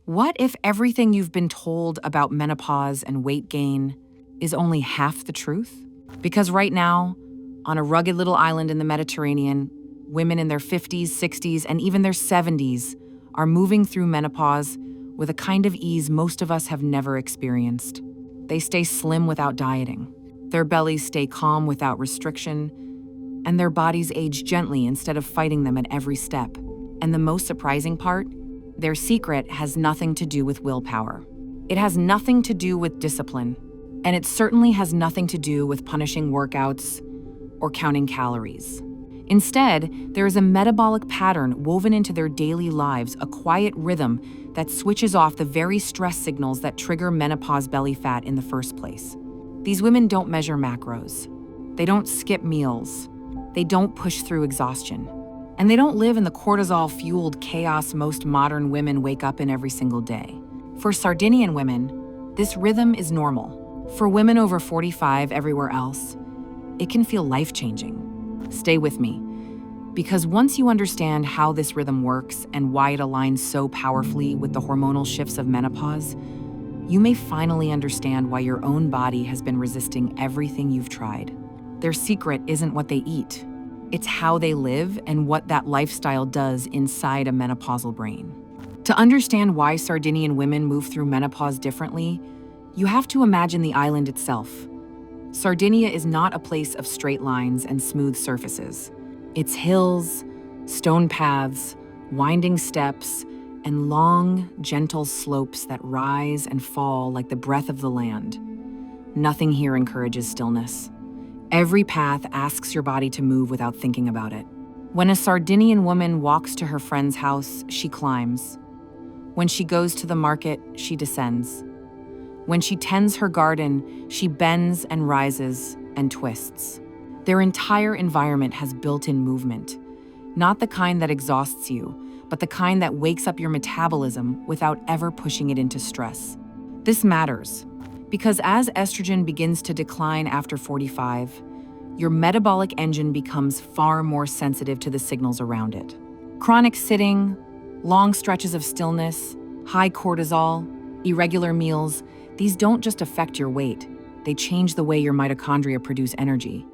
What if everything you've been told about menopause and weight gain is only half the truth? Because right now, on a rugged little island in the Mediterranean, women in their 50s, 60s, and even their 70s are moving through menopause with a kind of ease most of us have never experienced. They stay slim without dieting. Their bellies stay calm without restriction, and their bodies age gently instead of fighting them at every step. And the most surprising part? Their secret has nothing to do with willpower. It has nothing to do with discipline, and it certainly has nothing to do with punishing workouts or counting calories. Instead, there is a metabolic pattern woven into their daily lives, a quiet rhythm that switches off the very stress signals that trigger menopause belly fat in the first place. These women don't measure macros. They don't skip meals. They don't push through exhaustion. And they don't live in the cortisol-fueled chaos most modern women wake up in every single day. For Sardinian women, this rhythm is normal. For women over 45 everywhere else, it can feel life-changing. Stay with me, because once you understand how this rhythm works and why it aligns so powerfully with the hormonal shifts of menopause, you may finally understand why your own body has been resisting everything you've tried. Their secret isn't what they eat. It's how they live and what that lifestyle does inside a menopausal brain. To understand why Sardinian women move through menopause differently, you have to imagine the island itself. Sardinia is not a place of straight lines and smooth surfaces. It's hills, stone paths, winding steps, and long, gentle slopes that rise and fall like the breath of the land. Nothing here encourages stillness. Every path asks your body to move without thinking about it. When a Sardinian woman walks to her friend's house, she climbs. When she goes to the market, she descends. When she tends her garden, she bends and rises and twists. Their entire environment has built-in movement, not the kind that exhausts you, but the kind that wakes up your metabolism without ever pushing it into stress. This matters, because as estrogen begins to decline after 45, your metabolic engine becomes far more sensitive to the signals around it. Chronic sitting, long stretches of stillness, high cortisol, irregular meals, these don't just affect your weight, they change the way your mitochondria produce energy.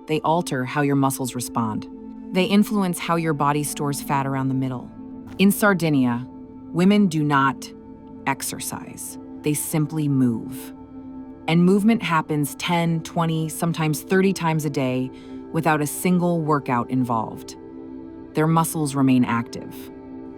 They alter how your muscles respond. They influence how your body stores fat around the middle. In Sardinia, women do not exercise. They simply move. And movement happens 10, 20, sometimes 30 times a day without a single workout involved. Their muscles remain active.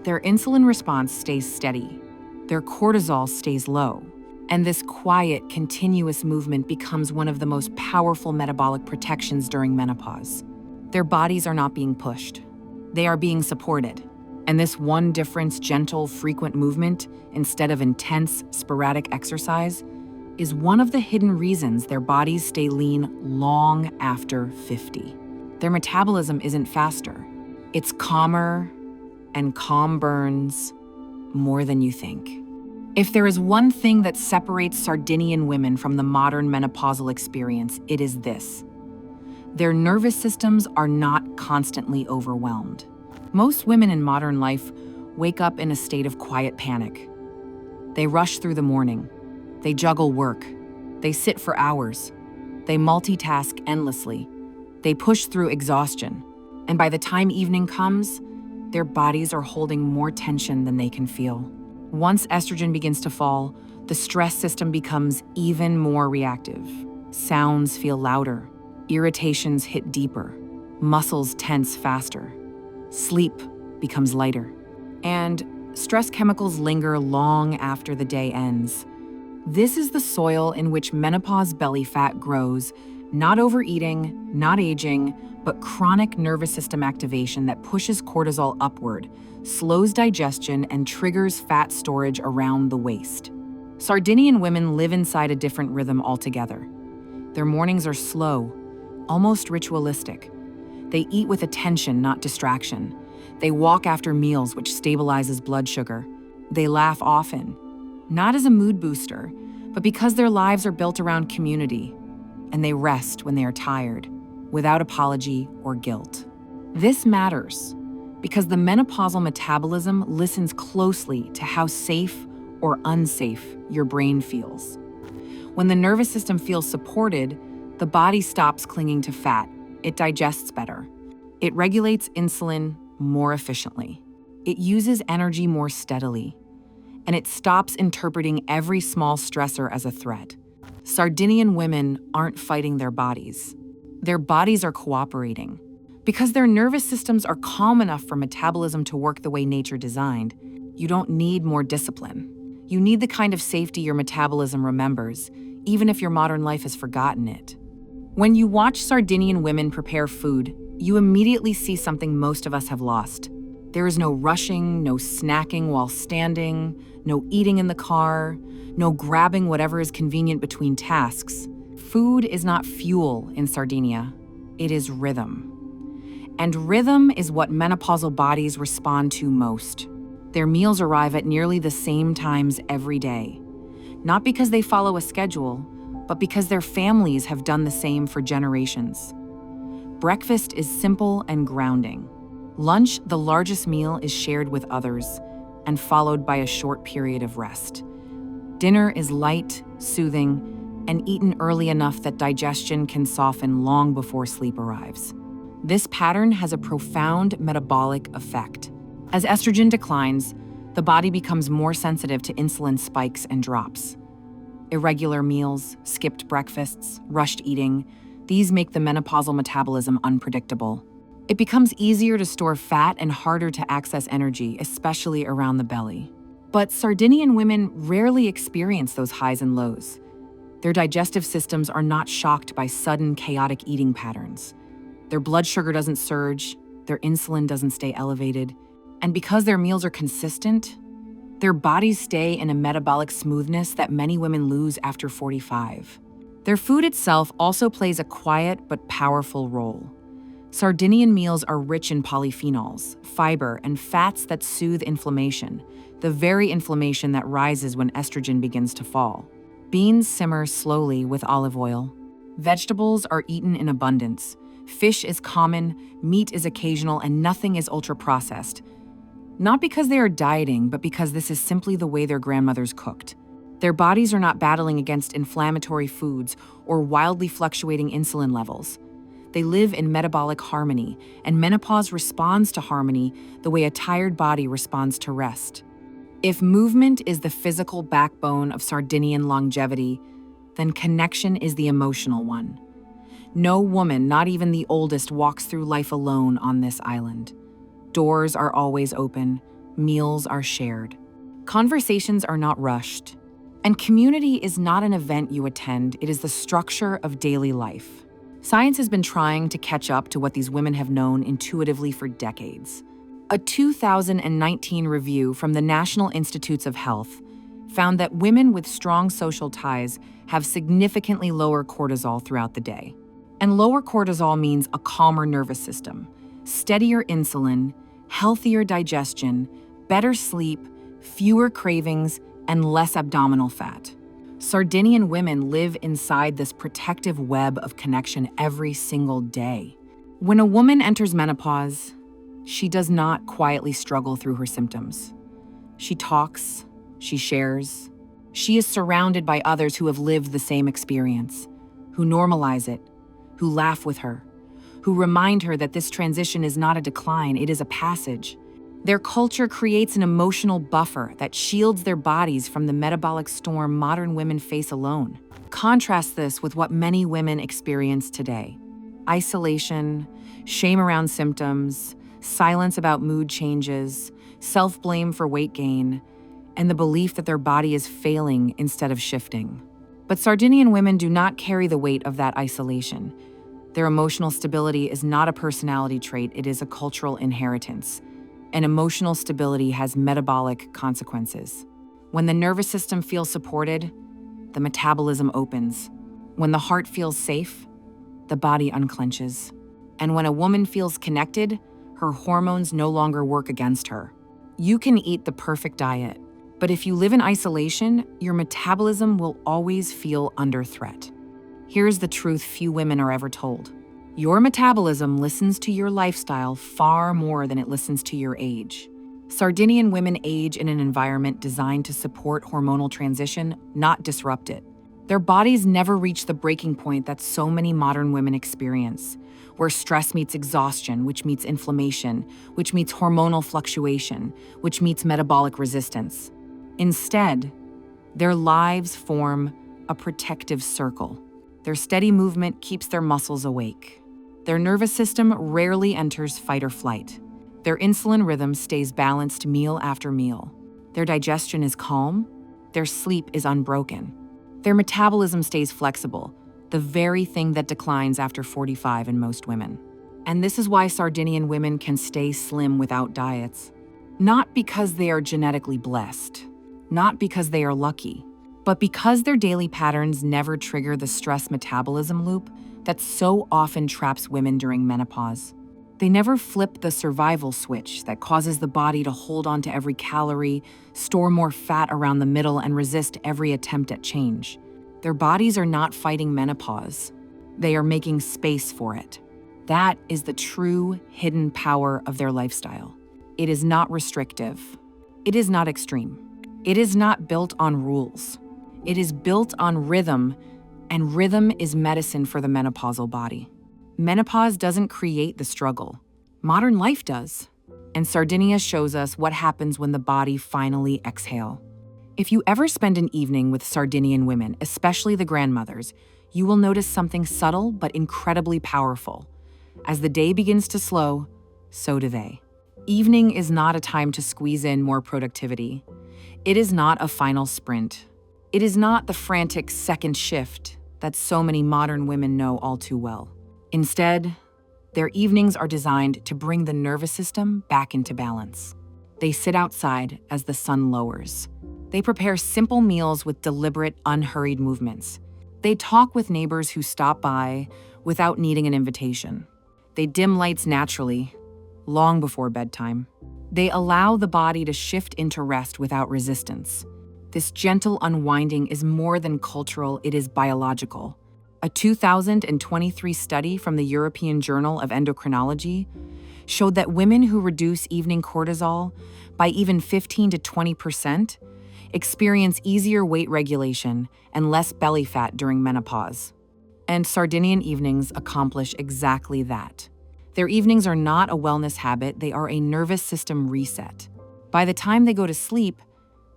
Their insulin response stays steady. Their cortisol stays low. And this quiet, continuous movement becomes one of the most powerful metabolic protections during menopause. Their bodies are not being pushed. They are being supported. And this one difference, gentle, frequent movement, instead of intense, sporadic exercise, is one of the hidden reasons their bodies stay lean long after 50. Their metabolism isn't faster. It's calmer, and calm burns more than you think. If there is one thing that separates Sardinian women from the modern menopausal experience, it is this. Their nervous systems are not constantly overwhelmed. Most women in modern life wake up in a state of quiet panic. They rush through the morning. They juggle work. They sit for hours. They multitask endlessly. They push through exhaustion. And by the time evening comes, their bodies are holding more tension than they can feel. Once estrogen begins to fall, the stress system becomes even more reactive. Sounds feel louder. Irritations hit deeper. Muscles tense faster. Sleep becomes lighter. And stress chemicals linger long after the day ends. This is the soil in which menopause belly fat grows, not overeating, not aging, but chronic nervous system activation that pushes cortisol upward, slows digestion, and triggers fat storage around the waist. Sardinian women live inside a different rhythm altogether. Their mornings are slow, almost ritualistic. They eat with attention, not distraction. They walk after meals, which stabilizes blood sugar. They laugh often, not as a mood booster, but because their lives are built around community, and they rest when they are tired, without apology or guilt. This matters because the menopausal metabolism listens closely to how safe or unsafe your brain feels. When the nervous system feels supported, the body stops clinging to fat. It digests better. It regulates insulin more efficiently. It uses energy more steadily. And it stops interpreting every small stressor as a threat. Sardinian women aren't fighting their bodies. Their bodies are cooperating. Because their nervous systems are calm enough for metabolism to work the way nature designed, you don't need more discipline. You need the kind of safety your metabolism remembers, even if your modern life has forgotten it. When you watch Sardinian women prepare food, you immediately see something most of us have lost. There is no rushing, no snacking while standing, no eating in the car, no grabbing whatever is convenient between tasks. Food is not fuel in Sardinia. It is rhythm. And rhythm is what menopausal bodies respond to most. Their meals arrive at nearly the same times every day. Not because they follow a schedule, but because their families have done the same for generations. Breakfast is simple and grounding. Lunch, the largest meal, is shared with others and followed by a short period of rest. Dinner is light, soothing, and eaten early enough that digestion can soften long before sleep arrives. This pattern has a profound metabolic effect. As estrogen declines, the body becomes more sensitive to insulin spikes and drops. Irregular meals, skipped breakfasts, rushed eating, these make the menopausal metabolism unpredictable. It becomes easier to store fat and harder to access energy, especially around the belly. But Sardinian women rarely experience those highs and lows. Their digestive systems are not shocked by sudden, chaotic eating patterns. Their blood sugar doesn't surge, their insulin doesn't stay elevated, and because their meals are consistent, their bodies stay in a metabolic smoothness that many women lose after 45. Their food itself also plays a quiet but powerful role. Sardinian meals are rich in polyphenols, fiber, and fats that soothe inflammation, the very inflammation that rises when estrogen begins to fall. Beans simmer slowly with olive oil. Vegetables are eaten in abundance. Fish is common, meat is occasional, and nothing is ultra-processed. Not because they are dieting, but because this is simply the way their grandmothers cooked. Their bodies are not battling against inflammatory foods or wildly fluctuating insulin levels. They live in metabolic harmony, and menopause responds to harmony the way a tired body responds to rest. If movement is the physical backbone of Sardinian longevity, then connection is the emotional one. No woman, not even the oldest, walks through life alone on this island. Doors are always open, meals are shared. Conversations are not rushed. And community is not an event you attend, it is the structure of daily life. Science has been trying to catch up to what these women have known intuitively for decades. A 2019 review from the National Institutes of Health found that women with strong social ties have significantly lower cortisol throughout the day. And lower cortisol means a calmer nervous system, steadier insulin, healthier digestion, better sleep, fewer cravings, and less abdominal fat. Sardinian women live inside this protective web of connection every single day. When a woman enters menopause, she does not quietly struggle through her symptoms. She talks, she shares. She is surrounded by others who have lived the same experience, who normalize it, who laugh with her, who remind her that this transition is not a decline, it is a passage. Their culture creates an emotional buffer that shields their bodies from the metabolic storm modern women face alone. Contrast this with what many women experience today: isolation, shame around symptoms, silence about mood changes, self-blame for weight gain, and the belief that their body is failing instead of shifting. But Sardinian women do not carry the weight of that isolation. Their emotional stability is not a personality trait, it is a cultural inheritance. And emotional stability has metabolic consequences. When the nervous system feels supported, the metabolism opens. When the heart feels safe, the body unclenches. And when a woman feels connected, her hormones no longer work against her. You can eat the perfect diet, but if you live in isolation, your metabolism will always feel under threat. Here's the truth few women are ever told. Your metabolism listens to your lifestyle far more than it listens to your age. Sardinian women age in an environment designed to support hormonal transition, not disrupt it. Their bodies never reach the breaking point that so many modern women experience, where stress meets exhaustion, which meets inflammation, which meets hormonal fluctuation, which meets metabolic resistance. Instead, their lives form a protective circle. Their steady movement keeps their muscles awake. Their nervous system rarely enters fight or flight. Their insulin rhythm stays balanced meal after meal. Their digestion is calm. Their sleep is unbroken. Their metabolism stays flexible, the very thing that declines after 45 in most women. And this is why Sardinian women can stay slim without diets. Not because they are genetically blessed, not because they are lucky, but because their daily patterns never trigger the stress metabolism loop that so often traps women during menopause. They never flip the survival switch that causes the body to hold on to every calorie, store more fat around the middle, and resist every attempt at change. Their bodies are not fighting menopause. They are making space for it. That is the true hidden power of their lifestyle. It is not restrictive. It is not extreme. It is not built on rules. It is built on rhythm, and rhythm is medicine for the menopausal body. Menopause doesn't create the struggle. Modern life does. And Sardinia shows us what happens when the body finally exhales. If you ever spend an evening with Sardinian women, especially the grandmothers, you will notice something subtle but incredibly powerful. As the day begins to slow, so do they. Evening is not a time to squeeze in more productivity. It is not a final sprint. It is not the frantic second shift that so many modern women know all too well. Instead, their evenings are designed to bring the nervous system back into balance. They sit outside as the sun lowers. They prepare simple meals with deliberate, unhurried movements. They talk with neighbors who stop by without needing an invitation. They dim lights naturally, long before bedtime. They allow the body to shift into rest without resistance. This gentle unwinding is more than cultural, it is biological. A 2023 study from the European Journal of Endocrinology showed that women who reduce evening cortisol by even 15 to 20% experience easier weight regulation and less belly fat during menopause. And Sardinian evenings accomplish exactly that. Their evenings are not a wellness habit, they are a nervous system reset. By the time they go to sleep,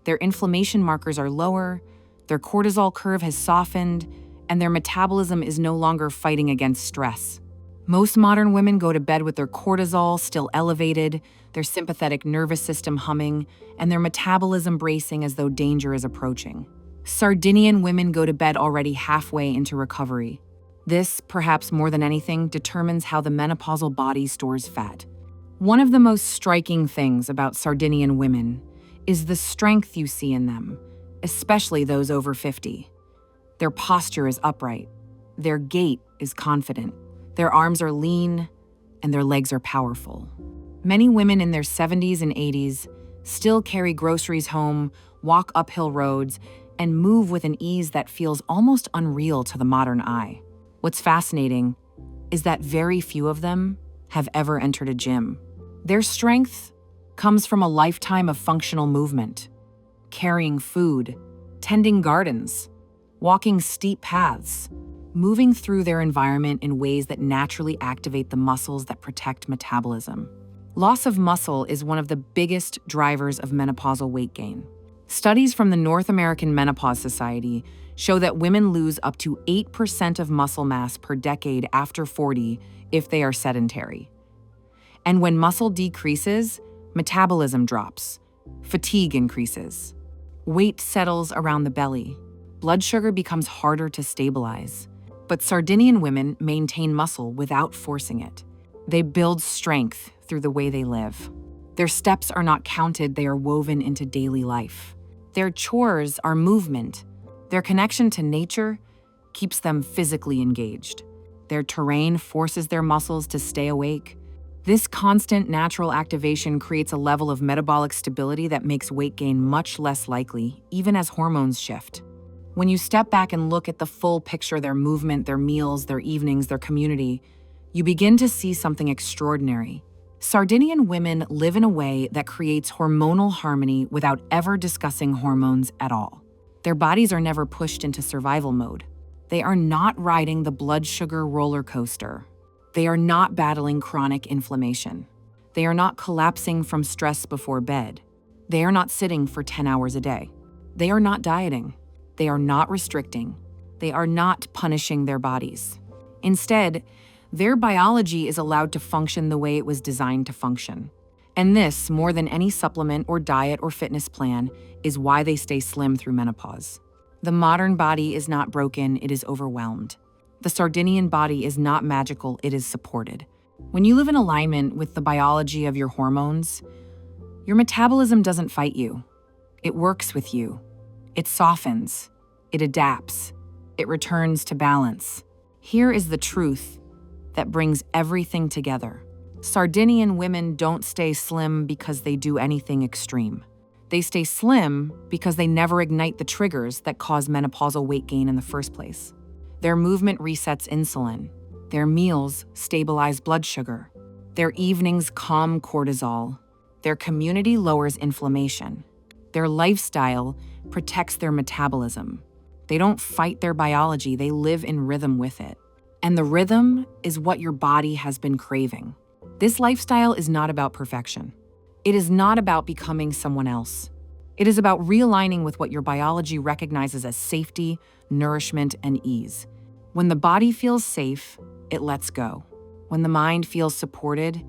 their inflammation markers are lower, their cortisol curve has softened, and their metabolism is no longer fighting against stress. Most modern women go to bed with their cortisol still elevated, their sympathetic nervous system humming, and their metabolism bracing as though danger is approaching. Sardinian women go to bed already halfway into recovery. This, perhaps more than anything, determines how the menopausal body stores fat. One of the most striking things about Sardinian women is the strength you see in them, especially those over 50. Their posture is upright. Their gait is confident. Their arms are lean, and their legs are powerful. Many women in their 70s and 80s still carry groceries home, walk uphill roads, and move with an ease that feels almost unreal to the modern eye. What's fascinating is that very few of them have ever entered a gym. Their strength comes from a lifetime of functional movement, carrying food, tending gardens, walking steep paths, moving through their environment in ways that naturally activate the muscles that protect metabolism. Loss of muscle is one of the biggest drivers of menopausal weight gain. Studies from the North American Menopause Society show that women lose up to 8% of muscle mass per decade after 40 if they are sedentary. And when muscle decreases, metabolism drops, fatigue increases, weight settles around the belly, blood sugar becomes harder to stabilize. But Sardinian women maintain muscle without forcing it. They build strength through the way they live. Their steps are not counted, they are woven into daily life. Their chores are movement. Their connection to nature keeps them physically engaged. Their terrain forces their muscles to stay awake. This constant natural activation creates a level of metabolic stability that makes weight gain much less likely, even as hormones shift. When you step back and look at the full picture, their movement, their meals, their evenings, their community, you begin to see something extraordinary. Sardinian women live in a way that creates hormonal harmony without ever discussing hormones at all. Their bodies are never pushed into survival mode. They are not riding the blood sugar roller coaster. They are not battling chronic inflammation. They are not collapsing from stress before bed. They are not sitting for 10 hours a day. They are not dieting. They are not restricting. They are not punishing their bodies. Instead, their biology is allowed to function the way it was designed to function. And this, more than any supplement or diet or fitness plan, is why they stay slim through menopause. The modern body is not broken, it is overwhelmed. The Sardinian body is not magical, it is supported. When you live in alignment with the biology of your hormones, your metabolism doesn't fight you. It works with you. It softens. It adapts. It returns to balance. Here is the truth that brings everything together. Sardinian women don't stay slim because they do anything extreme. They stay slim because they never ignite the triggers that cause menopausal weight gain in the first place. Their movement resets insulin. Their meals stabilize blood sugar. Their evenings calm cortisol. Their community lowers inflammation. Their lifestyle protects their metabolism. They don't fight their biology, they live in rhythm with it. And the rhythm is what your body has been craving. This lifestyle is not about perfection. It is not about becoming someone else. It is about realigning with what your biology recognizes as safety, nourishment, and ease. When the body feels safe, it lets go. When the mind feels supported,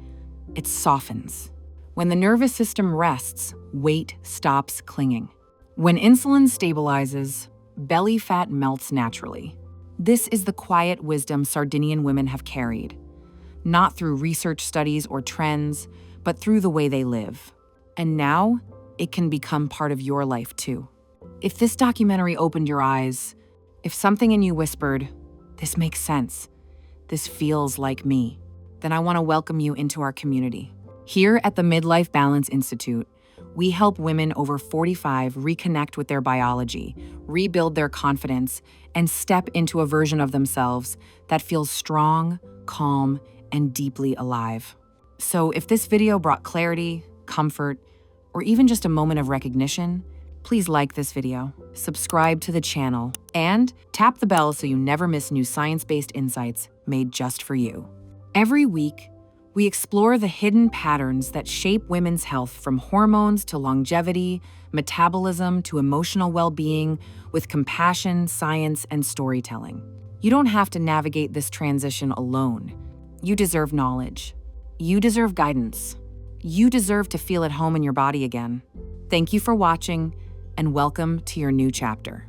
it softens. When the nervous system rests, weight stops clinging. When insulin stabilizes, belly fat melts naturally. This is the quiet wisdom Sardinian women have carried, not through research studies or trends, but through the way they live. And now, it can become part of your life too. If this documentary opened your eyes, if something in you whispered, "This makes sense, this feels like me," then I want to welcome you into our community. Here at the Midlife Balance Institute, we help women over 45 reconnect with their biology, rebuild their confidence, and step into a version of themselves that feels strong, calm, and deeply alive. So if this video brought clarity, comfort, or even just a moment of recognition, please like this video, subscribe to the channel, and tap the bell so you never miss new science-based insights made just for you. Every week, we explore the hidden patterns that shape women's health, from hormones to longevity, metabolism to emotional well-being, with compassion, science, and storytelling. You don't have to navigate this transition alone. You deserve knowledge. You deserve guidance. You deserve to feel at home in your body again. Thank you for watching, and welcome to your new chapter.